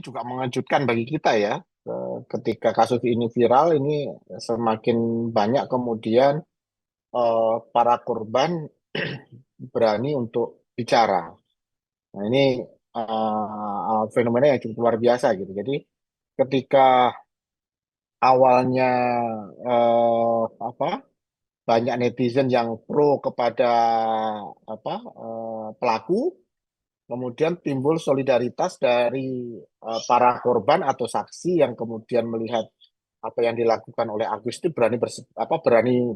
juga mengejutkan bagi kita ya. Ketika kasus ini viral, ini semakin banyak kemudian para korban berani untuk bicara. Nah, ini fenomena yang cukup luar biasa gitu. Jadi ketika awalnya apa banyak netizen yang pro kepada pelaku, kemudian timbul solidaritas dari para korban atau saksi yang kemudian melihat apa yang dilakukan oleh Agus itu berani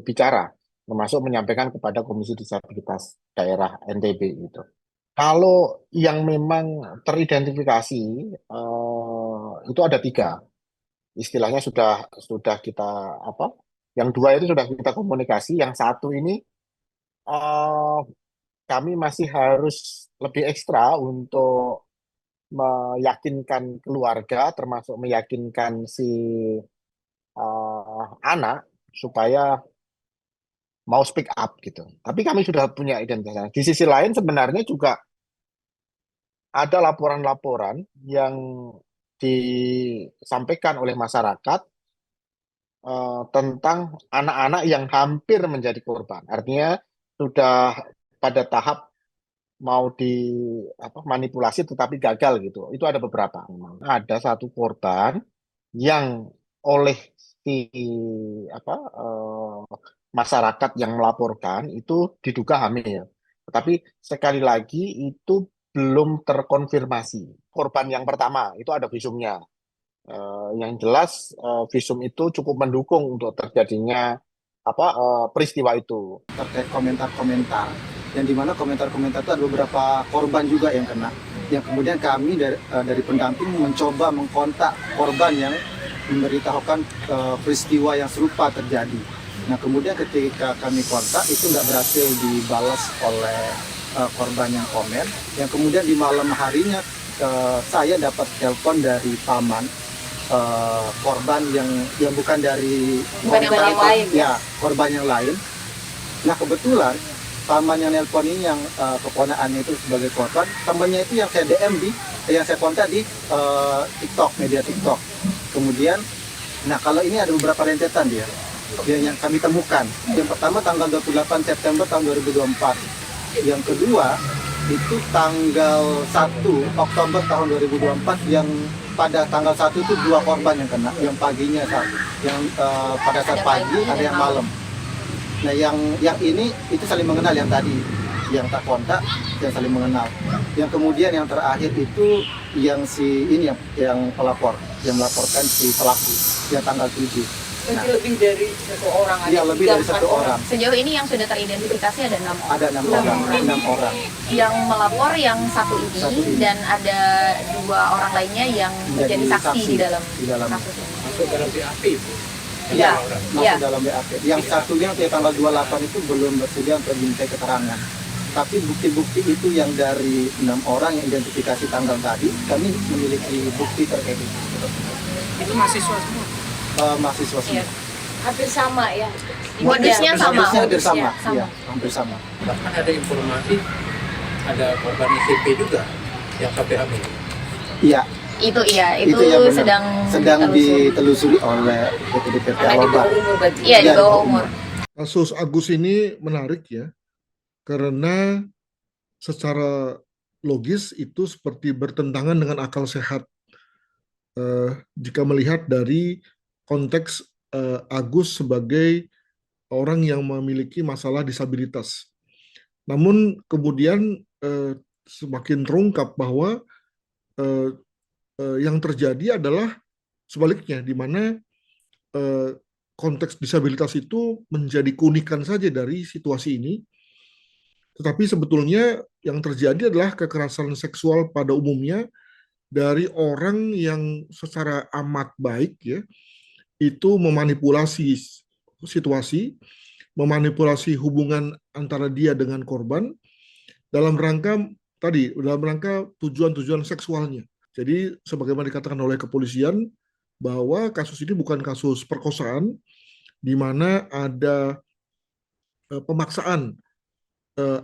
bicara, termasuk menyampaikan kepada Komisi Disabilitas Daerah NTB gitu. Kalau yang memang teridentifikasi itu ada tiga, istilahnya sudah kita apa? Yang dua itu sudah kita komunikasi, yang satu ini eh, kami masih harus lebih ekstra untuk meyakinkan keluarga, termasuk meyakinkan si anak supaya mau speak up gitu. Tapi kami sudah punya identitasnya. Di sisi lain sebenarnya juga ada laporan-laporan yang disampaikan oleh masyarakat tentang anak-anak yang hampir menjadi korban. Artinya sudah pada tahap mau manipulasi tetapi gagal gitu. Itu ada beberapa memang. Ada satu korban yang oleh si apa masyarakat yang melaporkan itu diduga hamil. Tetapi sekali lagi itu belum terkonfirmasi. Korban yang pertama itu ada visumnya. Yang jelas visum itu cukup mendukung untuk terjadinya peristiwa itu. Terkait komentar-komentar yang dimana komentar-komentar itu ada beberapa korban juga yang kena, yang kemudian kami dari pendamping mencoba mengkontak korban yang memberitahukan peristiwa yang serupa terjadi. Nah kemudian ketika kami kontak itu nggak berhasil dibalas oleh korban yang komen, yang kemudian di malam harinya saya dapat telepon dari paman korban yang bukan dari korban yang lain ya, korban yang lain. Nah kebetulan paman yang nelpon ini yang keponakannya itu sebagai korban, temannya itu yang saya DM yang saya kontak di TikTok, media TikTok. Kemudian, nah kalau ini ada beberapa rentetan dia yang kami temukan. Yang pertama tanggal 28 September tahun 2024. Yang kedua itu tanggal 1 Oktober tahun 2024 yang pada tanggal 1 itu 2 korban yang kena, yang paginya yang pada saat pagi ada yang malam. Nah yang ini itu saling mengenal, yang tadi yang tak kontak yang saling mengenal. Yang kemudian yang terakhir itu yang si ini yang pelapor yang melaporkan si pelaku yang tanggal 7. Nah, lebih dari satu orang. Iya, lebih dari satu orang. Sejauh ini yang sudah teridentifikasi ada 6 orang. Ada 6 orang. Yang melapor yang satu ini dan ada 2 orang lainnya yang menjadi saksi di dalam kasus ini. Masuk dalam BAP itu. Iya, masuk dalam BAP. Yang satunya untuk tanggal 28 itu belum bersedia untuk diminta keterangan. Tapi bukti-bukti itu yang dari 6 orang yang identifikasi tanggal tadi, kami memiliki bukti terkait itu. Itu mahasiswa semua. Mahasiswa semua. Iya. Hampir sama ya. Modusnya sama. Hampir sama. Iya, hampir sama. Bahkan ada informasi ada korban ICP juga yang sampai hamil. Iya. Itu Itu sedang ditelusuri oleh BPDPT Awalbar. Iya, di bawah umur. Kasus Agus ini menarik ya, karena secara logis itu seperti bertentangan dengan akal sehat. Jika melihat dari konteks Agus sebagai orang yang memiliki masalah disabilitas. Namun kemudian semakin terungkap bahwa yang terjadi adalah sebaliknya, di mana konteks disabilitas itu menjadi keunikan saja dari situasi ini, tetapi sebetulnya yang terjadi adalah kekerasan seksual pada umumnya dari orang yang secara amat baik ya, itu memanipulasi situasi, memanipulasi hubungan antara dia dengan korban dalam rangka tujuan-tujuan seksualnya. Jadi sebagaimana dikatakan oleh kepolisian bahwa kasus ini bukan kasus perkosaan di mana ada pemaksaan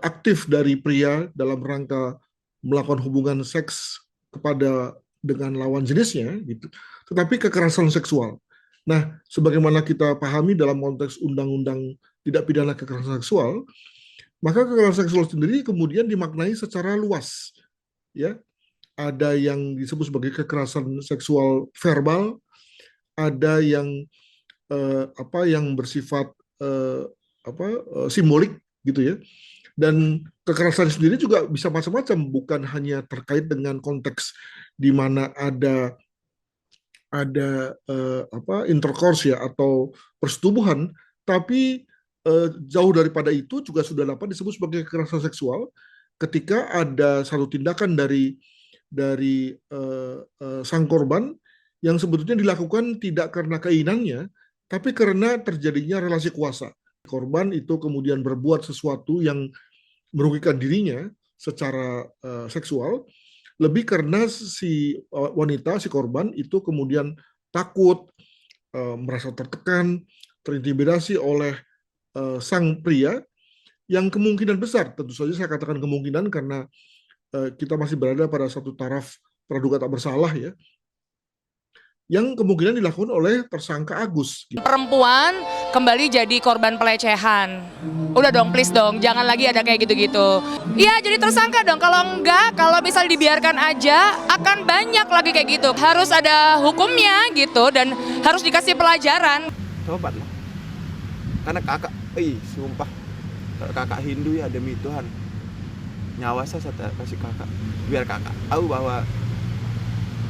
aktif dari pria dalam rangka melakukan hubungan seks kepada dengan lawan jenisnya, gitu, tetapi kekerasan seksual. Nah, sebagaimana kita pahami dalam konteks undang-undang tidak pidana kekerasan seksual, maka kekerasan seksual sendiri kemudian dimaknai secara luas, ya. Ada yang disebut sebagai kekerasan seksual verbal, ada yang yang bersifat simbolik, gitu ya. Dan kekerasan sendiri juga bisa macam-macam, bukan hanya terkait dengan konteks di mana ada intercourse ya atau persetubuhan, tapi jauh daripada itu juga sudah dapat disebut sebagai kekerasan seksual ketika ada satu tindakan dari sang korban yang sebetulnya dilakukan tidak karena keinginannya, tapi karena terjadinya relasi kuasa. Korban itu kemudian berbuat sesuatu yang merugikan dirinya secara seksual, lebih karena si wanita, si korban itu kemudian takut, merasa tertekan, terintimidasi oleh sang pria, yang kemungkinan besar, tentu saja saya katakan kemungkinan karena kita masih berada pada satu taraf praduga tak bersalah ya, yang kemungkinan dilakukan oleh tersangka Agus. Perempuan kembali jadi korban pelecehan. Udah dong, please dong, jangan lagi ada kayak gitu-gitu. Iya, jadi tersangka dong. Kalau enggak, kalau misal dibiarkan aja, akan banyak lagi kayak gitu. Harus ada hukumnya gitu, dan harus dikasih pelajaran. Tobat lah. Karena kakak, sumpah, kakak Hindu ya, demi Tuhan, nyawa saya kasih kakak. Biar kakak tahu bahwa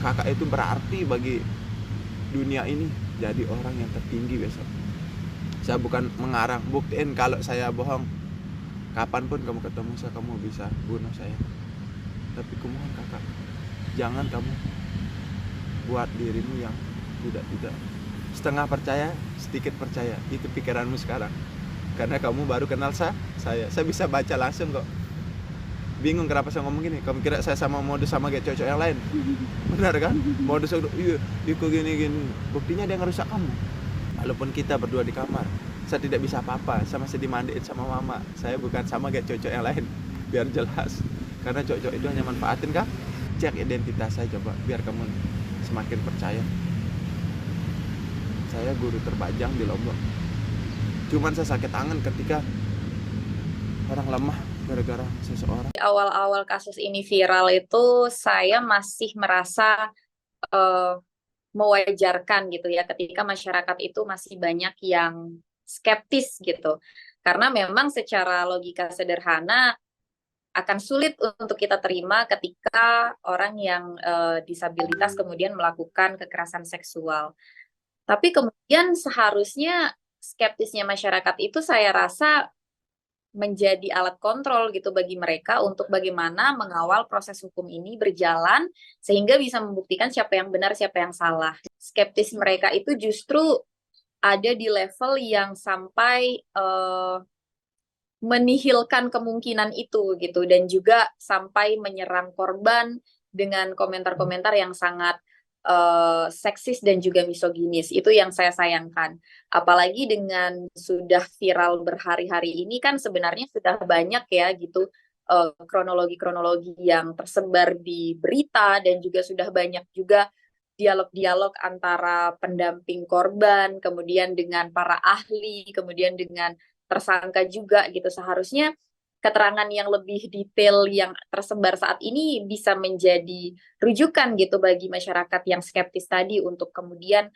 kakak itu berarti bagi dunia ini, jadi orang yang tertinggi besok. Saya bukan mengarang, buktiin kalau saya bohong. Kapanpun kamu ketemu saya, kamu bisa bunuh saya. Tapi kumohon kakak, jangan kamu buat dirimu yang tidak setengah percaya, sedikit percaya. Itu pikiranmu sekarang. Karena kamu baru kenal saya bisa baca langsung kok. Bingung kenapa saya ngomong gini. Kamu kira saya sama modus sama kayak cowok yang lain? Benar kan? Modus iya kok gini. Buktinya dia ngerusak kamu. Walaupun kita berdua di kamar, saya tidak bisa apa-apa. Saya masih dimandiin sama mama. Saya bukan sama kayak cowok yang lain. Biar jelas. Karena cowok itu hanya manfaatin kan? Cek identitas saya coba, biar kamu semakin percaya. Saya guru terbajang di Lombok. Cuman saya sakit tangan ketika orang lemah gara-gara seseorang. Awal-awal kasus ini viral itu saya masih merasa mewajarkan gitu ya, ketika masyarakat itu masih banyak yang skeptis gitu. Karena memang secara logika sederhana akan sulit untuk kita terima ketika orang yang disabilitas kemudian melakukan kekerasan seksual. Tapi kemudian seharusnya skeptisnya masyarakat itu saya rasa menjadi alat kontrol gitu bagi mereka untuk bagaimana mengawal proses hukum ini berjalan sehingga bisa membuktikan siapa yang benar, siapa yang salah. Skeptis mereka itu justru ada di level yang sampai menihilkan kemungkinan itu gitu, dan juga sampai menyerang korban dengan komentar-komentar yang sangat seksis dan juga misoginis. Itu yang saya sayangkan. Apalagi dengan sudah viral berhari-hari ini kan sebenarnya sudah banyak ya gitu kronologi-kronologi yang tersebar di berita, dan juga sudah banyak juga dialog-dialog antara pendamping korban, kemudian dengan para ahli, kemudian dengan tersangka juga gitu. Seharusnya keterangan yang lebih detail yang tersebar saat ini bisa menjadi rujukan gitu bagi masyarakat yang skeptis tadi untuk kemudian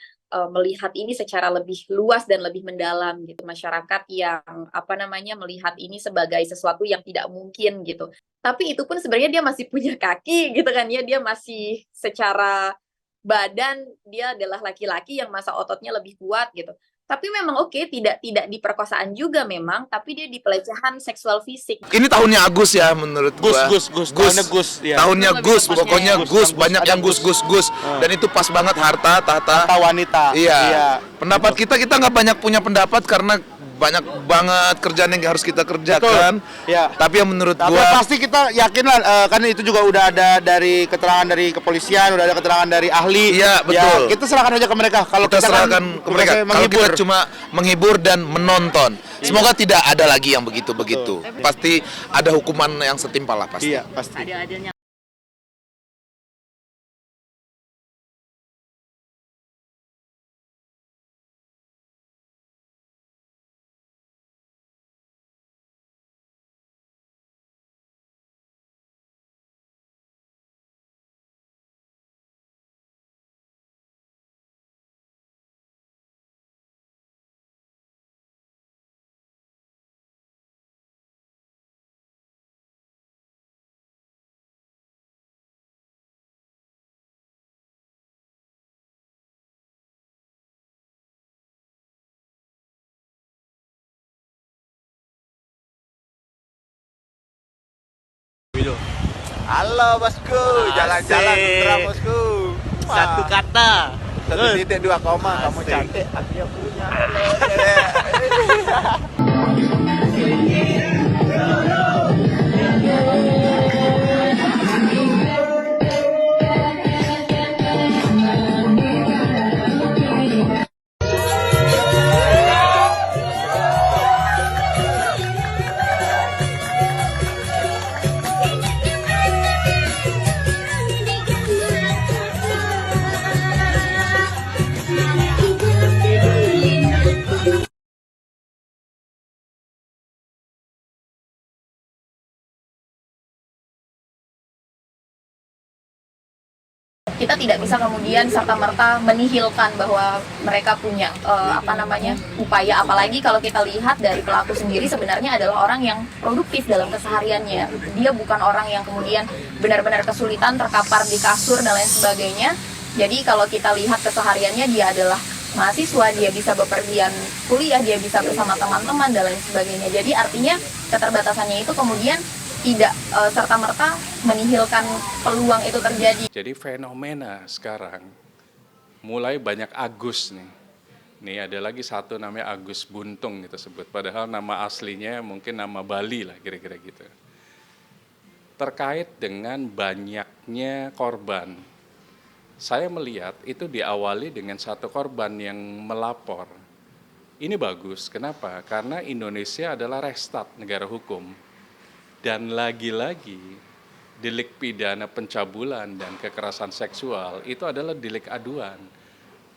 melihat ini secara lebih luas dan lebih mendalam gitu. Masyarakat yang melihat ini sebagai sesuatu yang tidak mungkin gitu. Tapi itu pun sebenarnya dia masih punya kaki gitu kan ya, dia masih secara badan dia adalah laki-laki yang masa ototnya lebih kuat gitu. Tapi memang tidak diperkosaan juga memang, tapi dia di pelecehan seksual fisik. Ini tahunnya Agus ya menurut gua. Tahunnya Gus. Ya. Tahunnya Gus, pokoknya Gus, banyak yang Gus. Dan itu pas banget harta tahta wanita. Iya. Pendapat kita nggak banyak punya pendapat karena banyak banget kerjaan yang harus kita kerjakan. Ya. Tapi yang menurut gua pasti kita yakin lah, kan itu juga udah ada dari keterangan dari kepolisian, udah ada keterangan dari ahli. Iya, betul. Ya, kita serahkan aja ke mereka. Kalau kita serahkan ke mereka. Kalau kita cuma menghibur dan menonton. Semoga tidak ada lagi yang begitu-begitu. Pasti ada hukuman yang setimpal lah pasti. Iya, pasti. Ada Halo bosku, jalan-jalan putra bosku. Satu kata. 1,2 koma, kamu cantik, aku yang punya. Kita tidak bisa kemudian serta-merta menihilkan bahwa mereka punya upaya, apalagi kalau kita lihat dari pelaku sendiri sebenarnya adalah orang yang produktif dalam kesehariannya. Dia bukan orang yang kemudian benar-benar kesulitan terkapar di kasur dan lain sebagainya. Jadi kalau kita lihat kesehariannya, dia adalah mahasiswa, dia bisa bepergian kuliah, dia bisa bersama teman-teman dan lain sebagainya. Jadi artinya keterbatasannya itu kemudian tidak serta-merta menihilkan peluang itu terjadi. Jadi fenomena sekarang mulai banyak Agus nih. Nih ada lagi satu namanya Agus Buntung kita sebut. Padahal nama aslinya mungkin nama Bali lah kira-kira gitu. Terkait dengan banyaknya korban. Saya melihat itu diawali dengan satu korban yang melapor. Ini bagus, kenapa? Karena Indonesia adalah restat negara hukum. Dan lagi-lagi delik pidana pencabulan dan kekerasan seksual itu adalah delik aduan.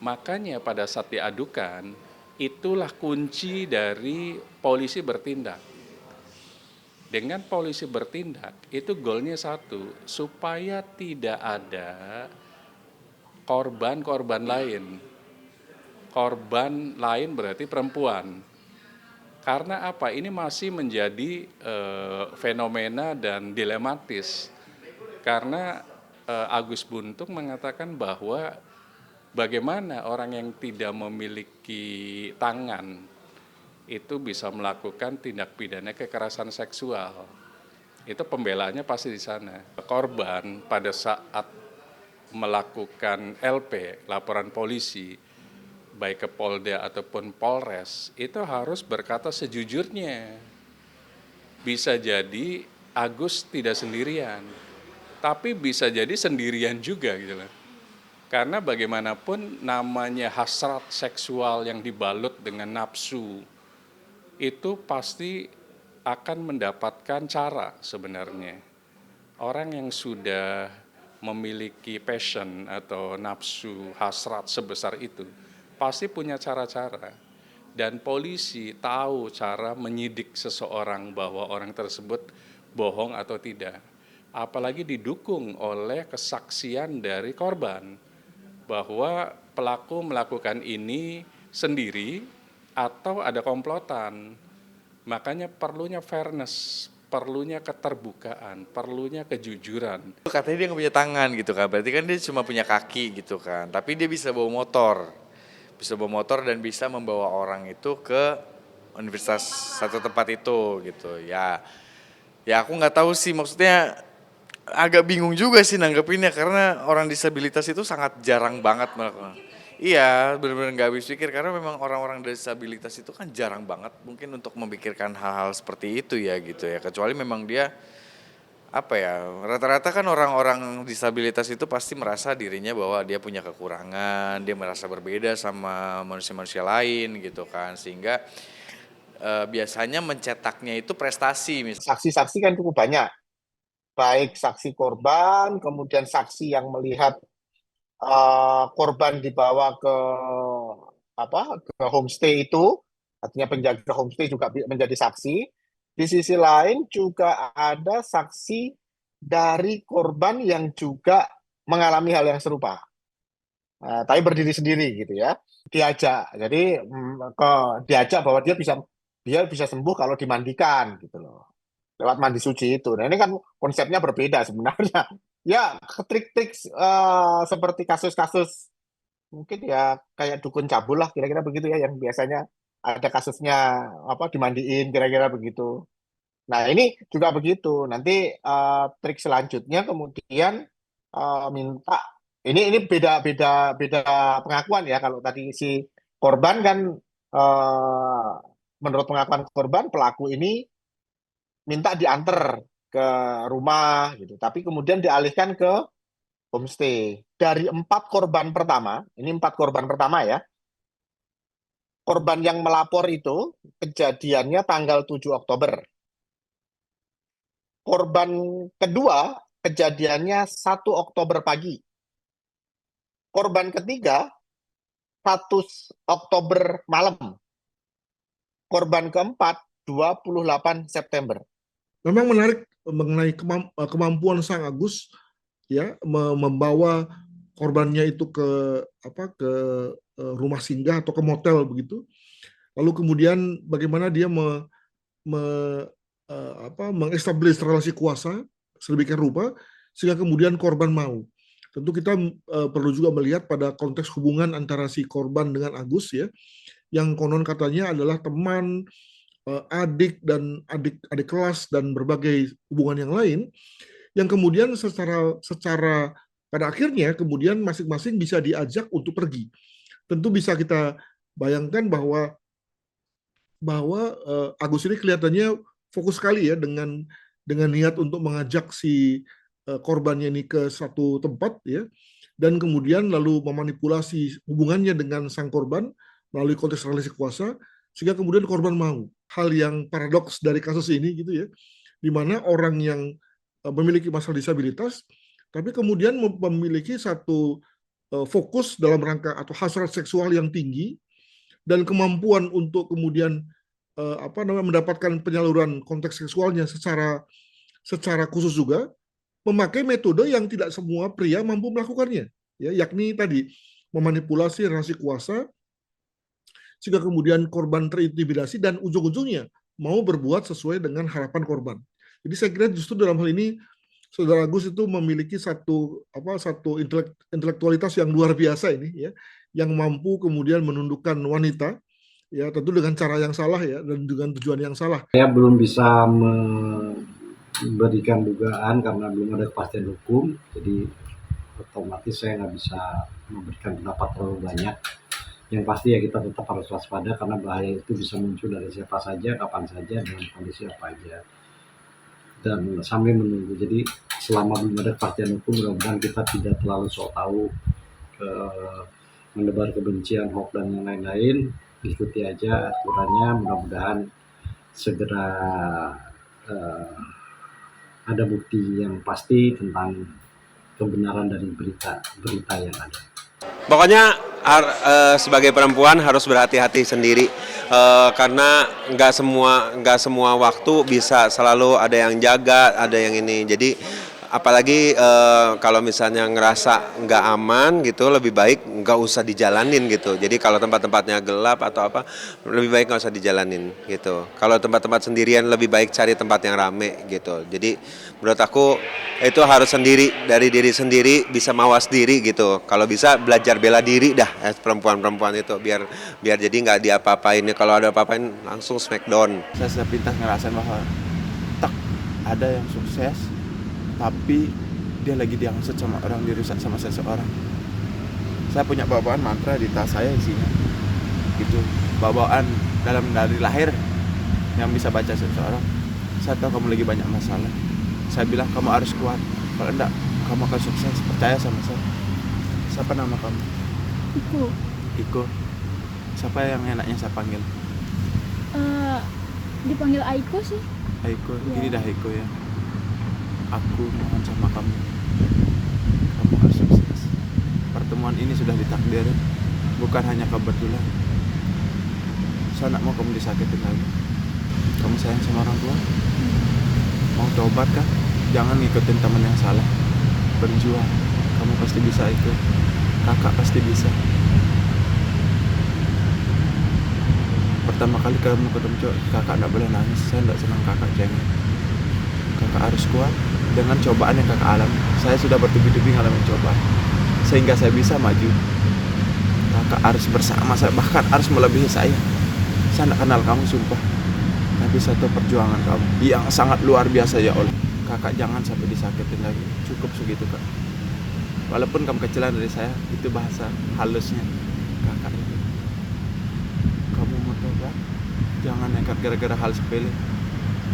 Makanya pada saat diadukan, itulah kunci dari polisi bertindak. Dengan polisi bertindak, itu goalnya satu, supaya tidak ada korban-korban lain. Korban lain berarti perempuan. Karena apa? Ini masih menjadi fenomena dan dilematis. Karena Agus Buntung mengatakan bahwa bagaimana orang yang tidak memiliki tangan itu bisa melakukan tindak pidana kekerasan seksual. Itu pembelaannya pasti di sana. Korban pada saat melakukan LP, laporan polisi, baik ke Polda ataupun Polres, itu harus berkata sejujurnya. Bisa jadi Agus tidak sendirian, tapi bisa jadi sendirian juga gitu loh. Karena bagaimanapun namanya hasrat seksual yang dibalut dengan nafsu, itu pasti akan mendapatkan cara sebenarnya. Orang yang sudah memiliki passion atau nafsu hasrat sebesar itu, pasti punya cara-cara, dan polisi tahu cara menyidik seseorang bahwa orang tersebut bohong atau tidak. Apalagi didukung oleh kesaksian dari korban bahwa pelaku melakukan ini sendiri atau ada komplotan. Makanya perlunya fairness, perlunya keterbukaan, perlunya kejujuran. Katanya dia nggak punya tangan gitu kan, berarti kan dia cuma punya kaki gitu kan, tapi dia bisa bawa motor. Dan bisa membawa orang itu ke universitas satu tempat itu gitu ya aku nggak tahu sih, maksudnya agak bingung juga sih nanggepinnya karena orang disabilitas itu sangat jarang banget melakukan. Iya, benar-benar nggak habis pikir karena memang orang-orang disabilitas itu kan jarang banget mungkin untuk memikirkan hal-hal seperti itu ya gitu ya, kecuali memang dia rata-rata kan orang-orang disabilitas itu pasti merasa dirinya bahwa dia punya kekurangan, dia merasa berbeda sama manusia-manusia lain gitu kan, sehingga biasanya mencetaknya itu prestasi. Saksi-saksi kan cukup banyak, baik saksi korban, kemudian saksi yang melihat korban dibawa ke homestay itu, artinya penjaga homestay juga menjadi saksi. Di sisi lain juga ada saksi dari korban yang juga mengalami hal yang serupa, tapi berdiri sendiri gitu ya, diajak. Jadi diajak bahwa dia bisa sembuh kalau dimandikan gitu loh, lewat mandi suci itu. Nah ini kan konsepnya berbeda sebenarnya. Ya trik-trik seperti kasus-kasus mungkin ya kayak dukun cabul lah kira-kira begitu ya, yang biasanya ada kasusnya dimandiin kira-kira begitu. Nah, ini juga begitu. Nanti trik selanjutnya kemudian minta ini beda pengakuan ya. Kalau tadi si korban kan menurut pengakuan korban pelaku ini minta diantar ke rumah gitu. Tapi kemudian dialihkan ke homestay. Dari 4 korban pertama, ini 4 korban pertama ya. Korban yang melapor itu kejadiannya tanggal 7 Oktober. Korban kedua kejadiannya 1 Oktober pagi. Korban ketiga 1 Oktober malam. Korban keempat 28 September. Memang menarik mengenai kemampuan Sang Agus ya membawa korbannya itu ke rumah singgah atau ke motel begitu. Lalu kemudian bagaimana dia mengestablish relasi kuasa sedemikian rupa sehingga kemudian korban mau. Tentu kita perlu juga melihat pada konteks hubungan antara si korban dengan Agus ya, yang konon katanya adalah teman, adik dan adik kelas dan berbagai hubungan yang lain, yang kemudian secara pada akhirnya kemudian masing-masing bisa diajak untuk pergi. Tentu bisa kita bayangkan bahwa Agus ini kelihatannya fokus sekali ya dengan niat untuk mengajak si korbannya ini ke satu tempat ya, dan kemudian lalu memanipulasi hubungannya dengan sang korban melalui konteks relasi kuasa sehingga kemudian korban mau. Hal yang paradoks dari kasus ini gitu ya, di mana orang yang memiliki masalah disabilitas tapi kemudian memiliki satu fokus dalam rangka atau hasrat seksual yang tinggi dan kemampuan untuk kemudian mendapatkan penyaluran konteks seksualnya secara khusus juga, memakai metode yang tidak semua pria mampu melakukannya, ya, yakni tadi memanipulasi relasi kuasa sehingga kemudian korban terintimidasi dan ujung-ujungnya mau berbuat sesuai dengan harapan korban. Jadi saya kira justru dalam hal ini Saudara Agus itu memiliki satu intelektualitas yang luar biasa ini ya, yang mampu kemudian menundukkan wanita ya, tentu dengan cara yang salah ya dan dengan tujuan yang salah. Saya belum bisa memberikan dugaan karena belum ada kepastian hukum, jadi otomatis saya nggak bisa memberikan pendapat terlalu banyak. Yang pasti ya kita tetap harus waspada karena bahaya itu bisa muncul dari siapa saja, kapan saja, dengan kondisi apa aja. Dan sambil menunggu, jadi selama belum ada kepastian hukum, mudah-mudahan kita tidak terlalu sok tahu menebar kebencian, hoax dan yang lain-lain. Ikuti aja aturannya, mudah-mudahan segera ada bukti yang pasti tentang kebenaran dari berita yang ada. Pokoknya sebagai perempuan harus berhati-hati sendiri karena nggak semua waktu bisa selalu ada yang jaga, ada yang ini. Jadi apalagi kalau misalnya ngerasa nggak aman gitu, lebih baik nggak usah dijalanin gitu. Jadi kalau tempat-tempatnya gelap atau apa, lebih baik nggak usah dijalanin gitu. Kalau tempat-tempat sendirian, lebih baik cari tempat yang rame gitu. Jadi menurut aku itu harus sendiri, dari diri sendiri, bisa mawas diri gitu. Kalau bisa belajar bela diri dah perempuan-perempuan itu, biar jadi nggak diapa-apain. Kalau ada apa-apain langsung smackdown. Saya sepintas ngerasain bahwa ada yang sukses tapi dia lagi diangkut sama orang, dirusak sama seseorang. Saya punya bawaan mantra di tas saya isinya gitu, bawaan dari lahir yang bisa baca seseorang. Saya tahu kamu lagi banyak masalah, saya bilang kamu harus kuat, kalau enggak kamu akan sukses, percaya sama saya. Siapa nama kamu? Iko. Siapa yang enaknya saya panggil? Dipanggil Aiko sih. Aiko, gini dah Aiko ya, aku mohon sama kamu harus sukses. Pertemuan ini sudah ditakdirin, bukan hanya kebetulan. Saya nak mau kamu disakitin lagi. Kamu sayang sama orang tua? Mau tobat kan? Jangan ngikutin teman yang salah. Berjuang, kamu pasti bisa itu. Kakak pasti bisa. Pertama kali kamu ketemu cowok, kakak gak boleh nangis. Saya gak senang kakak cengeng. Kakak harus kuat dengan cobaan yang kakak alami. Saya sudah bertubi-tubi ngalamin cobaan sehingga saya bisa maju. Kakak harus bersama saya, bahkan harus melebihi saya. Saya gak kenal kamu, sumpah. Tapi Tapi satu perjuangan kamu yang sangat luar biasa ya Allah. Kakak jangan sampai disakitin lagi. Cukup segitu kak. Walaupun kamu kecilan dari saya, itu bahasa halusnya kakak itu. Kamu mau tobat, jangan nekat gara-gara hal sepele.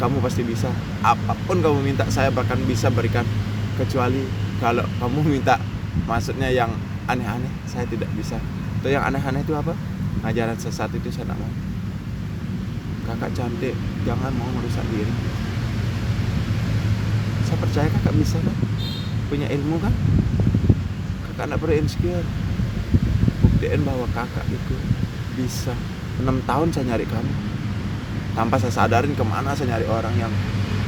Kamu pasti bisa. Apapun kamu minta, saya bahkan bisa berikan. Kecuali kalau kamu minta maksudnya yang aneh-aneh, saya tidak bisa. Itu yang aneh-aneh itu apa? Ajaran sesat itu saya tidak mau. Kakak cantik, jangan mau merusak diri. Saya percaya kakak bisa kan? Punya ilmu kan? Kakak tidak perlu insecure. Buktiin bahwa kakak itu bisa. 6 tahun saya nyari kamu. Tanpa saya sadarin kemana saya nyari orang yang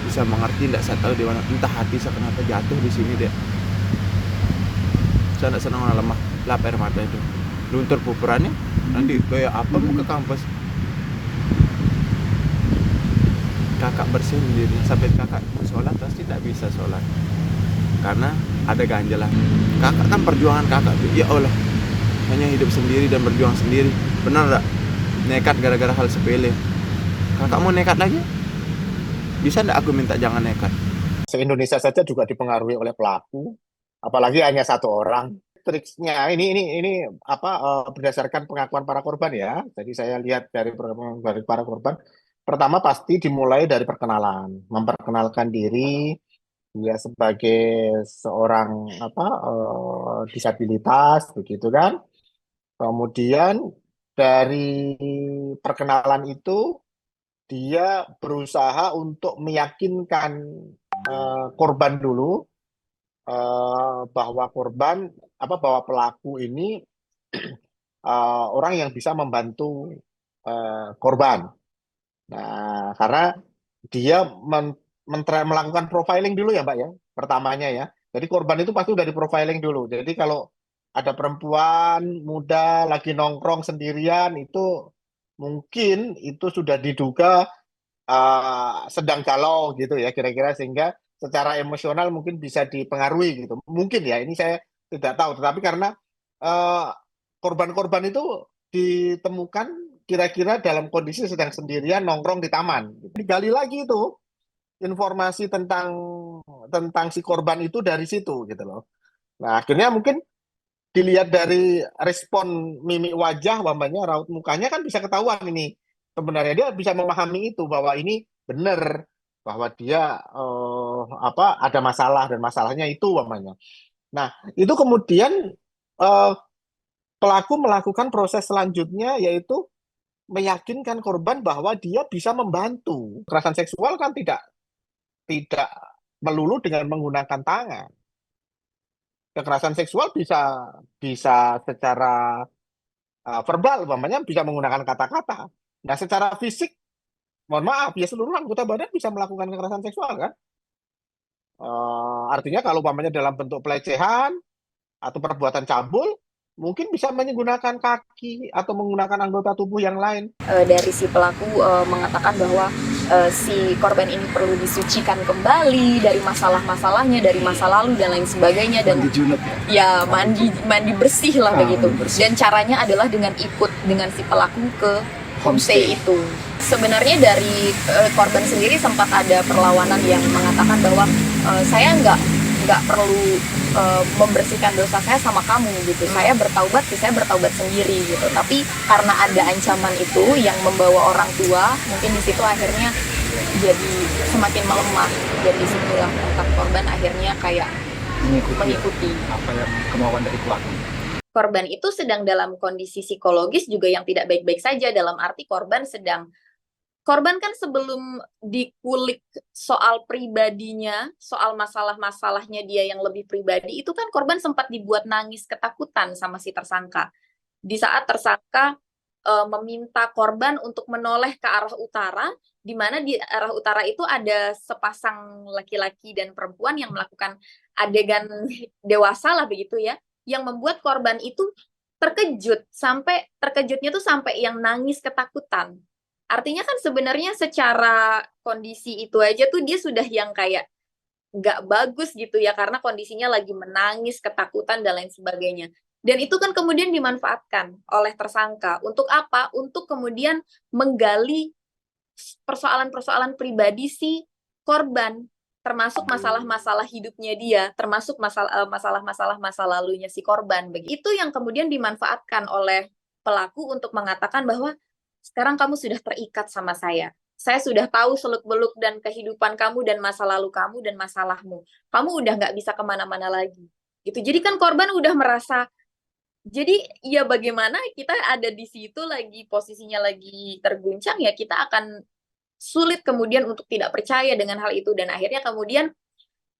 bisa mengerti, tidak saya tahu di mana. Entah hati saya kenapa jatuh di sini deh. Saya tidak senang orang lemah. Lap air mata itu. Luntur pupurannya. Nanti kayak apa mau ke kampus. Kakak bersihin dirinya. Sampai kakak mau sholat pasti tidak bisa sholat. Karena ada ganjalan. Kakak kan perjuangan kakak tuh. Ya Allah. Hanya hidup sendiri dan berjuang sendiri. Benar tak? Nekat gara-gara hal sepele. Kakak mau nekat lagi? Bisa enggak aku minta jangan nekat? Se-Indonesia saja juga dipengaruhi oleh pelaku, apalagi hanya satu orang. Triksnya ini berdasarkan pengakuan para korban ya. Jadi saya lihat dari pengakuan dari para korban. Pertama pasti dimulai dari perkenalan, memperkenalkan diri dia sebagai seorang disabilitas begitu kan. Kemudian dari perkenalan itu dia berusaha untuk meyakinkan korban dulu bahwa bahwa pelaku ini orang yang bisa membantu korban. Nah, karena dia melakukan profiling dulu ya Mbak ya, pertamanya ya. Jadi korban itu pasti udah di profiling dulu. Jadi kalau ada perempuan muda lagi nongkrong sendirian itu mungkin itu sudah diduga sedang galau gitu ya kira-kira, sehingga secara emosional mungkin bisa dipengaruhi gitu. Mungkin ya, ini saya tidak tahu. Tetapi karena korban-korban itu ditemukan kira-kira dalam kondisi sedang sendirian nongkrong di taman. Digali lagi itu informasi tentang si korban itu dari situ gitu loh. Nah akhirnya mungkin dilihat dari respon mimik wajah, umpamanya raut mukanya kan bisa ketahuan ini. Sebenarnya dia bisa memahami itu bahwa ini benar, bahwa dia ada masalah dan masalahnya itu umpamanya. Nah, itu kemudian pelaku melakukan proses selanjutnya yaitu meyakinkan korban bahwa dia bisa membantu. Kekerasan seksual kan tidak melulu dengan menggunakan tangan. Kekerasan seksual bisa secara verbal, umpamanya bisa menggunakan kata-kata. Nah, secara fisik, mohon maaf, ya seluruh anggota badan bisa melakukan kekerasan seksual kan? Artinya kalau umpamanya dalam bentuk pelecehan atau perbuatan cabul, mungkin bisa menggunakan kaki atau menggunakan anggota tubuh yang lain. Dari si pelaku mengatakan bahwa si korban ini perlu disucikan kembali dari masalah-masalahnya, dari masa lalu dan lain sebagainya, dan mandi bersih lah begitu. Dan caranya adalah dengan ikut dengan si pelaku ke homestay itu. Sebenarnya dari korban sendiri sempat ada perlawanan yang mengatakan bahwa saya nggak perlu membersihkan dosa saya sama kamu gitu. Saya bertaubat sendiri gitu. Tapi karena ada ancaman itu yang membawa orang tua, mungkin di situ akhirnya jadi semakin melemah. Dan di situlah korban akhirnya kayak mengikuti apa yang kemauan dari pelaku. Korban itu sedang dalam kondisi psikologis juga yang tidak baik-baik saja, dalam arti korban kan sebelum dikulik soal pribadinya, soal masalah-masalahnya dia yang lebih pribadi, itu kan korban sempat dibuat nangis ketakutan sama si tersangka. Di saat tersangka meminta korban untuk menoleh ke arah utara, di mana di arah utara itu ada sepasang laki-laki dan perempuan yang melakukan adegan dewasa lah begitu ya, yang membuat korban itu terkejutnya tuh sampai yang nangis ketakutan. Artinya kan sebenarnya secara kondisi itu aja tuh dia sudah yang kayak nggak bagus gitu ya, karena kondisinya lagi menangis, ketakutan, dan lain sebagainya. Dan itu kan kemudian dimanfaatkan oleh tersangka. Untuk apa? Untuk kemudian menggali persoalan-persoalan pribadi si korban, termasuk masalah-masalah hidupnya dia, termasuk masalah-masalah masa lalunya si korban. Begitu yang kemudian dimanfaatkan oleh pelaku untuk mengatakan bahwa sekarang kamu sudah terikat sama saya. Saya sudah tahu seluk-beluk dan kehidupan kamu dan masa lalu kamu dan masalahmu. Kamu udah nggak bisa kemana-mana lagi. Gitu. Jadi kan korban udah merasa, jadi ya bagaimana kita ada di situ lagi posisinya lagi terguncang, ya kita akan sulit kemudian untuk tidak percaya dengan hal itu. Dan akhirnya kemudian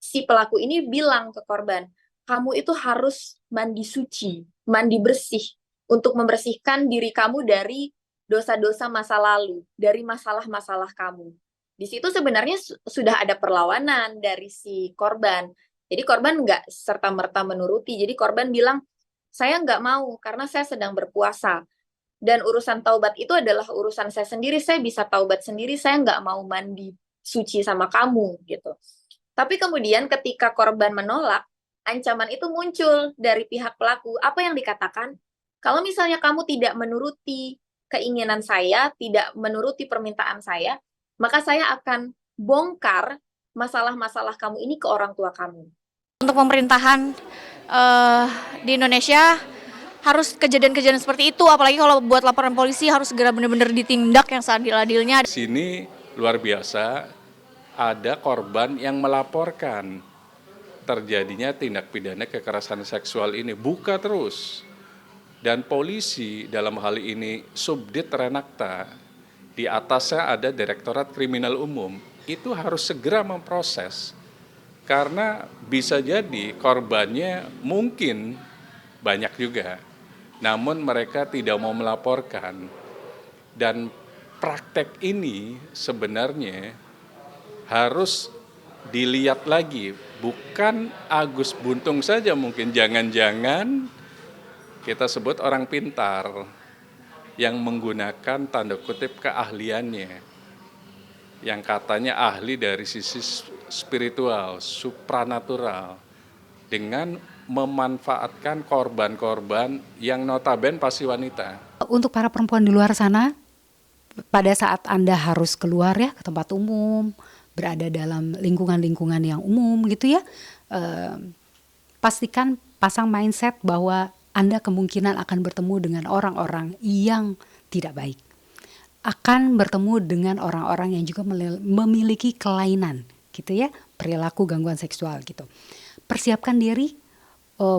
si pelaku ini bilang ke korban, kamu itu harus mandi suci, mandi bersih, untuk membersihkan diri kamu dari dosa-dosa masa lalu, dari masalah-masalah kamu. Di situ sebenarnya sudah ada perlawanan dari si korban. Jadi korban nggak serta-merta menuruti. Jadi korban bilang, saya nggak mau karena saya sedang berpuasa. Dan urusan taubat itu adalah urusan saya sendiri, saya bisa taubat sendiri, saya nggak mau mandi suci sama kamu, gitu. Tapi kemudian ketika korban menolak, ancaman itu muncul dari pihak pelaku. Apa yang dikatakan? Kalau misalnya kamu tidak menuruti keinginan saya, tidak menuruti permintaan saya, maka saya akan bongkar masalah-masalah kamu ini ke orang tua kamu. Untuk pemerintahan di Indonesia harus kejadian-kejadian seperti itu, apalagi kalau buat laporan polisi harus segera benar-benar ditindak yang seadil-adilnya. Di sini luar biasa, ada korban yang melaporkan terjadinya tindak pidana kekerasan seksual ini, buka terus. Dan polisi dalam hal ini Subdit Renakta, di atasnya ada Direktorat Kriminal Umum, itu harus segera memproses. Karena bisa jadi korbannya mungkin banyak juga, namun mereka tidak mau melaporkan. Dan praktek ini sebenarnya harus dilihat lagi, bukan Agus Buntung saja mungkin, jangan-jangan kita sebut orang pintar yang menggunakan tanda kutip keahliannya, yang katanya ahli dari sisi spiritual, supranatural, dengan memanfaatkan korban-korban yang notabene pasti wanita. Untuk para perempuan di luar sana, pada saat Anda harus keluar ya ke tempat umum, berada dalam lingkungan-lingkungan yang umum gitu ya, pastikan pasang mindset bahwa Anda kemungkinan akan bertemu dengan orang-orang yang tidak baik. Akan bertemu dengan orang-orang yang juga memiliki kelainan gitu ya, perilaku gangguan seksual gitu. Persiapkan diri,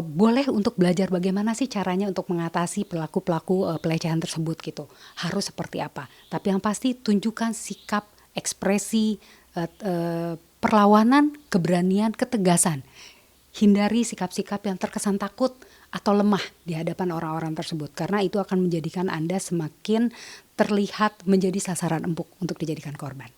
boleh untuk belajar bagaimana sih caranya untuk mengatasi pelaku-pelaku pelecehan tersebut gitu. Harus seperti apa. Tapi yang pasti tunjukkan sikap, ekspresi, perlawanan, keberanian, ketegasan. Hindari sikap-sikap yang terkesan takut atau lemah di hadapan orang-orang tersebut, karena itu akan menjadikan Anda semakin terlihat menjadi sasaran empuk untuk dijadikan korban.